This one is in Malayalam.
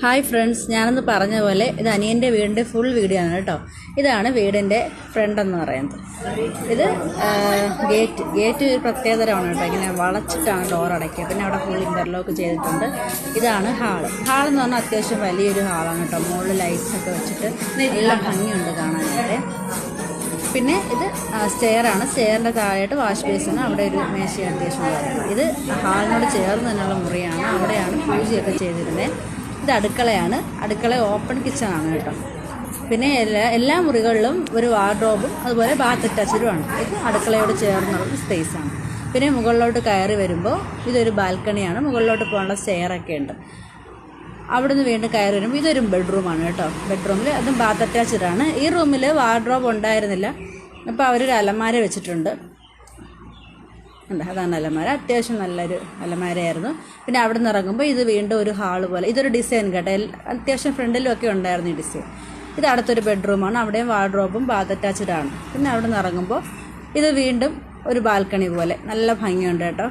ഹായ് ഫ്രണ്ട്സ്, ഞാനൊന്ന് പറഞ്ഞ പോലെ ഇത് അനിയൻ്റെ വീടിൻ്റെ ഫുൾ വീഡിയോ ആണ് കേട്ടോ. ഇതാണ് വീടിൻ്റെ ഫ്രണ്ട് എന്ന് പറയുന്നത്. ഇത് ഗേറ്റ് ഒരു പ്രത്യേകതരമാണ് കേട്ടോ. ഇങ്ങനെ വളച്ചിട്ടാണ് ഡോർ അടയ്ക്കുക. പിന്നെ അവിടെ ഫുൾ ഇൻ്റർലോക്ക് ചെയ്തിട്ടുണ്ട്. ഇതാണ് ഹാളെന്ന് പറഞ്ഞാൽ അത്യാവശ്യം വലിയൊരു ഹാളാണ് കേട്ടോ. മുകളിൽ ലൈറ്റ്സൊക്കെ വെച്ചിട്ട് നല്ല ഭംഗിയുണ്ട് കാണാനായിട്ട്. പിന്നെ ഇത് സ്റ്റെയറാണ്. സ്റ്റെയറിൻ്റെ താഴെയായിട്ട് വാഷ് ബേസിന് അവിടെ ഒരു മേശ അത്യാവശ്യം വരുന്നത്. ഇത് ഹാളിനോട് ചേർന്ന് തന്നെയുള്ള മുറിയാണ്. അവിടെയാണ് പൂജയൊക്കെ ചെയ്തിരുന്നത്. ഇത് അടുക്കളയാണ്. അടുക്കള ഓപ്പൺ കിച്ചണാണ് കേട്ടോ. പിന്നെ എല്ലാ മുറികളിലും ഒരു വാർഡ്രോബും അതുപോലെ ബാത്ത് അറ്റാച്ച്ഡുമാണ്. ഇത് അടുക്കളയോട് ചേർന്നുള്ള സ്പേസാണ്. പിന്നെ മുകളിലോട്ട് കയറി വരുമ്പോൾ ഇതൊരു ബാൽക്കണിയാണ്. മുകളിലോട്ട് പോകാനുള്ള സ്റ്റെയറൊക്കെ ഉണ്ട്. അവിടെ നിന്ന് വീണ്ടും കയറി വരുമ്പോൾ ഇതൊരു ബെഡ്റൂമാണ് കേട്ടോ. ബെഡ്റൂമിൽ അതും ബാത്ത് അറ്റാച്ച്ഡാണ്. ഈ റൂമിൽ വാർഡ്രോബ് ഉണ്ടായിരുന്നില്ല. അപ്പോൾ അവരൊരു അലമാര വെച്ചിട്ടുണ്ട്. ഉണ്ട്, അതാണ് അലമാര. അത്യാവശ്യം നല്ലൊരു അലമാരയായിരുന്നു. പിന്നെ അവിടെ നിന്ന് ഇറങ്ങുമ്പോൾ ഇത് വീണ്ടും ഒരു ഹാള് പോലെ. ഇതൊരു ഡിസൈൻ കേട്ടോ. അത്യാവശ്യം ഫ്രണ്ടിലും ഒക്കെ ഉണ്ടായിരുന്നു ഈ ഡിസൈൻ. ഇത് അടുത്തൊരു ബെഡ്റൂമാണ്. അവിടെയും വാർഡ്രോബും ബാത്ത് അറ്റാച്ച്ഡാണ്. പിന്നെ അവിടെ നിന്ന് ഇറങ്ങുമ്പോൾ ഇത് വീണ്ടും ഒരു ബാൽക്കണി പോലെ. നല്ല ഭംഗിയുണ്ട് കേട്ടോ.